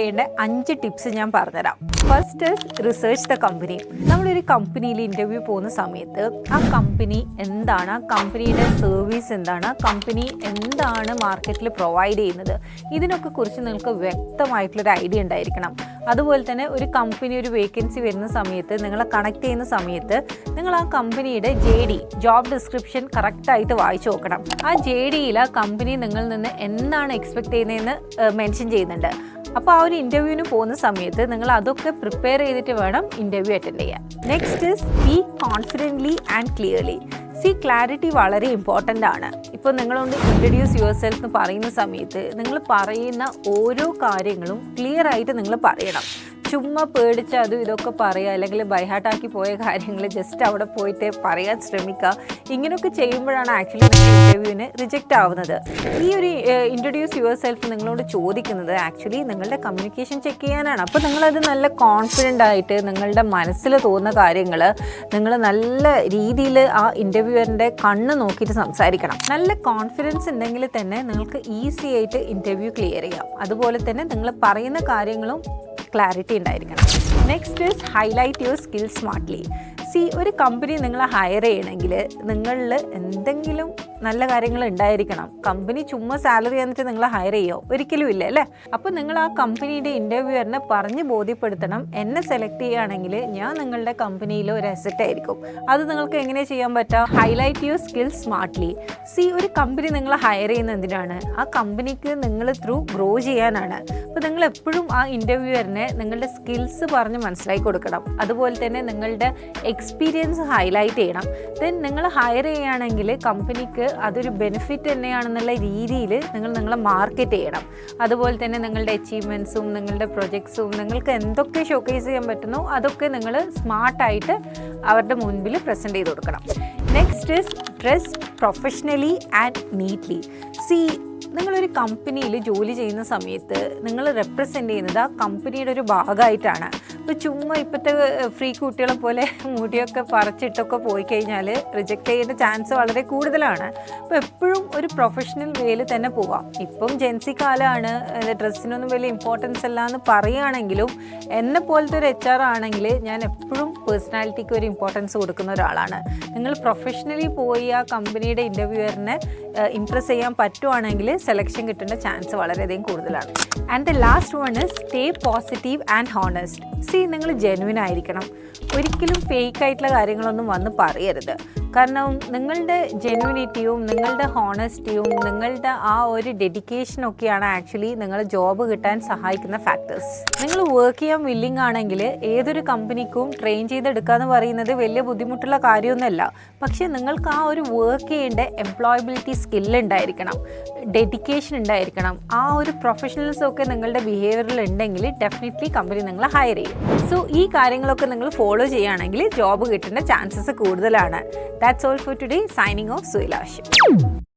ചെയ്യേണ്ട 5 ടിപ്സ് ഞാൻ പറഞ്ഞുതരാം. First research the company. നമ്മളൊരു കമ്പനിയിൽ ഇൻ്റർവ്യൂ പോകുന്ന സമയത്ത് ആ കമ്പനി എന്താണ്, ആ കമ്പനിയുടെ സർവീസ് എന്താണ്, കമ്പനി എന്താണ് മാർക്കറ്റിൽ പ്രൊവൈഡ് ചെയ്യുന്നത്, ഇതിനൊക്കെ കുറിച്ച് നിങ്ങൾക്ക് വ്യക്തമായിട്ടുള്ളൊരു ഐഡിയ ഉണ്ടായിരിക്കണം. അതുപോലെ തന്നെ ഒരു കമ്പനി ഒരു വേക്കൻസി വരുന്ന സമയത്ത് നിങ്ങളെ കണക്ട് ചെയ്യുന്ന സമയത്ത് നിങ്ങൾ ആ കമ്പനിയുടെ ജോബ് ഡിസ്ക്രിപ്ഷൻ കറക്റ്റായിട്ട് വായിച്ചു നോക്കണം. ആ JDയിൽ ആ കമ്പനി നിങ്ങളിൽ നിന്ന് എന്താണ് എക്സ്പെക്ട് ചെയ്യുന്നതെന്ന് മെൻഷൻ ചെയ്യുന്നുണ്ട്. അപ്പോൾ ആ ഒരു ഇൻ്റർവ്യൂവിന് പോകുന്ന സമയത്ത് നിങ്ങൾ അതൊക്കെ പ്രിപ്പയർ ചെയ്തിട്ട് വേണം ഇൻ്റർവ്യൂ അറ്റൻഡ് ചെയ്യാൻ. Next speak confidently and clearly. Clarity വളരെ ഇമ്പോർട്ടൻ്റ് ആണ്. ഇപ്പോൾ നിങ്ങളൊന്ന് ഇൻട്രൊഡ്യൂസ് യുവർ സെൽഫ് എന്ന് പറയുന്ന സമയത്ത് നിങ്ങൾ പറയുന്ന ഓരോ കാര്യങ്ങളും ക്ലിയർ ആയിട്ട് നിങ്ങൾ പറയണം. ചുമ്മാ പേടിച്ച് അതും ഇതൊക്കെ പറയുക, അല്ലെങ്കിൽ ബൈഹാർട്ടാക്കി പോയ കാര്യങ്ങൾ ജസ്റ്റ് അവിടെ പോയിട്ട് പറയാൻ ശ്രമിക്കുക. ഇങ്ങനെയൊക്കെ ചെയ്യുമ്പോഴാണ് ആക്ച്വലി നിങ്ങൾ ഇൻ്റർവ്യൂവിന് റിജക്റ്റ് ആവുന്നത്. ഈ ഒരു ഇൻട്രൊഡ്യൂസ് യുവർ സെൽഫ് നിങ്ങളോട് ചോദിക്കുന്നത് ആക്ച്വലി നിങ്ങളുടെ കമ്മ്യൂണിക്കേഷൻ ചെക്ക് ചെയ്യാനാണ്. അപ്പോൾ നിങ്ങളത് നല്ല കോൺഫിഡൻ്റ് ആയിട്ട് നിങ്ങളുടെ മനസ്സിൽ തോന്നുന്ന കാര്യങ്ങൾ നിങ്ങൾ നല്ല രീതിയിൽ ആ ഇൻ്റർവ്യൂവറിൻ്റെ കണ്ണ് നോക്കിയിട്ട് സംസാരിക്കണം. നല്ല കോൺഫിഡൻസ് ഉണ്ടെങ്കിൽ തന്നെ നിങ്ങൾക്ക് ഈസി ആയിട്ട് ഇൻ്റർവ്യൂ ക്ലിയർ ചെയ്യാം. അതുപോലെ തന്നെ നിങ്ങൾ പറയുന്ന കാര്യങ്ങളും ക്ലാരിറ്റി ഉണ്ടായിരിക്കണം. Next highlight your skill smartly. ഒരു കമ്പനി നിങ്ങളെ ഹയർ ചെയ്യണമെങ്കിൽ നിങ്ങളിൽ എന്തെങ്കിലും നല്ല കാര്യങ്ങൾ ഉണ്ടായിരിക്കണം. കമ്പനി ചുമ്മാ സാലറി തന്നിട്ട് നിങ്ങളെ ഹയർ ചെയ്യുമോ? ഒരിക്കലും ഇല്ല അല്ലേ? അപ്പോൾ നിങ്ങൾ ആ കമ്പനിയുടെ ഇൻ്റർവ്യൂവറിനെ പറഞ്ഞ് ബോധ്യപ്പെടുത്തണം, എന്നെ സെലക്ട് ചെയ്യുകയാണെങ്കിൽ ഞാൻ നിങ്ങളുടെ കമ്പനിയിലെ ഒരു അസറ്റ് ആയിരിക്കും. അത് നിങ്ങൾക്ക് എങ്ങനെ ചെയ്യാൻ പറ്റുക? Highlight your skill smartly. ഒരു കമ്പനി നിങ്ങളെ ഹയർ ചെയ്യുന്നത് എന്തിനാണ്? ആ കമ്പനിക്ക് നിങ്ങൾ ത്രൂ ഗ്രോ ചെയ്യാനാണ്. അപ്പോൾ നിങ്ങൾ എപ്പോഴും ആ ഇൻ്റർവ്യൂവറിനെ നിങ്ങളുടെ സ്കിൽസ് പറഞ്ഞ് മനസ്സിലാക്കി കൊടുക്കണം. അതുപോലെ തന്നെ നിങ്ങളുടെ എക്സ്പീരിയൻസ് ഹൈലൈറ്റ് ചെയ്യണം. ദെൻ നിങ്ങൾ ഹയർ ചെയ്യുകയാണെങ്കിൽ കമ്പനിക്ക് അതൊരു ബെനിഫിറ്റ് തന്നെയാണെന്നുള്ള രീതിയിൽ നിങ്ങളെ മാർക്കറ്റ് ചെയ്യണം. അതുപോലെ തന്നെ നിങ്ങളുടെ അച്ചീവ്മെൻറ്റ്സും നിങ്ങളുടെ പ്രൊജക്ട്സും നിങ്ങൾക്ക് എന്തൊക്കെ ഷോക്കേസ് ചെയ്യാൻ പറ്റുന്നോ അതൊക്കെ നിങ്ങൾ സ്മാർട്ടായിട്ട് അവരുടെ മുൻപിൽ പ്രസൻറ്റ് ചെയ്ത് കൊടുക്കണം. Next dress professionally and neatly. നിങ്ങളൊരു കമ്പനിയിൽ ജോലി ചെയ്യുന്ന സമയത്ത് നിങ്ങൾ റെപ്രസെൻ്റ് ചെയ്യുന്നത് ആ കമ്പനിയുടെ ഒരു ഭാഗമായിട്ടാണ്. ഇപ്പോൾ ചുമ്മാ ഇപ്പോഴത്തെ ഫ്രീ കുട്ടികളെ പോലെ മുടിയൊക്കെ പറിച്ചിട്ടൊക്കെ പോയി കഴിഞ്ഞാൽ റിജക്റ്റ് ചെയ്യുന്ന ചാൻസ് വളരെ കൂടുതലാണ്. അപ്പോൾ എപ്പോഴും ഒരു പ്രൊഫഷണൽ വേയിൽ തന്നെ പോവാം. ഇപ്പം ജെൻസി കാലമാണ്, ഡ്രസ്സിനൊന്നും വലിയ ഇമ്പോർട്ടൻസ് അല്ല എന്ന് പറയുകയാണെങ്കിലും എന്നെ പോലത്തെ ഒരു HR ആണെങ്കിൽ ഞാൻ എപ്പോഴും പേഴ്സണാലിറ്റിക്ക് ഒരു ഇമ്പോർട്ടൻസ് കൊടുക്കുന്ന ഒരാളാണ്. നിങ്ങൾ പ്രൊഫഷണലി പോയി ആ കമ്പനിയുടെ ഇൻ്റർവ്യൂവറിനെ ഇംപ്രസ് ചെയ്യാൻ പറ്റുവാണെങ്കിൽ സെലക്ഷൻ കിട്ടേണ്ട ചാൻസ് വളരെയധികം കൂടുതലാണ്. And the last one is stay positive and honest. നിങ്ങൾ ജെന്യുവൻ ആയിരിക്കണം. ഒരിക്കലും ഫേക്ക് ആയിട്ടുള്ള കാര്യങ്ങളൊന്നും വന്ന് പറയരുത്. കാരണം നിങ്ങളുടെ ജെന്യുവിനിറ്റിയും നിങ്ങളുടെ ഹോണസ്റ്റിയും നിങ്ങളുടെ ആ ഒരു ഡെഡിക്കേഷനൊക്കെയാണ് ആക്ച്വലി നിങ്ങൾ ജോബ് കിട്ടാൻ സഹായിക്കുന്ന ഫാക്ടേഴ്സ്. നിങ്ങൾ വർക്ക് ചെയ്യാൻ വില്ലിങ് ആണെങ്കിൽ ഏതൊരു കമ്പനിക്കും ട്രെയിൻ ചെയ്തെടുക്കുക എന്ന് പറയുന്നത് വലിയ ബുദ്ധിമുട്ടുള്ള കാര്യമൊന്നുമല്ല. പക്ഷേ നിങ്ങൾക്ക് ആ ഒരു വർക്ക് ചെയ്യേണ്ട എംപ്ലോയബിലിറ്റി സ്കില്ല് ഉണ്ടായിരിക്കണം, ഡെഡിക്കേഷൻ ഉണ്ടായിരിക്കണം. ആ ഒരു പ്രൊഫഷണൽസൊക്കെ നിങ്ങളുടെ ബിഹേവിയറിൽ ഉണ്ടെങ്കിൽ ഡെഫിനറ്റ്ലി കമ്പനി നിങ്ങളെ ഹയർ ചെയ്യും. ഈ കാര്യങ്ങളൊക്കെ നിങ്ങൾ ഫോളോ ചെയ്യുകയാണെങ്കിൽ ജോബ് കിട്ടേണ്ട ചാൻസസ് കൂടുതലാണ്. That's all for today. Signing off, Suila Ashim.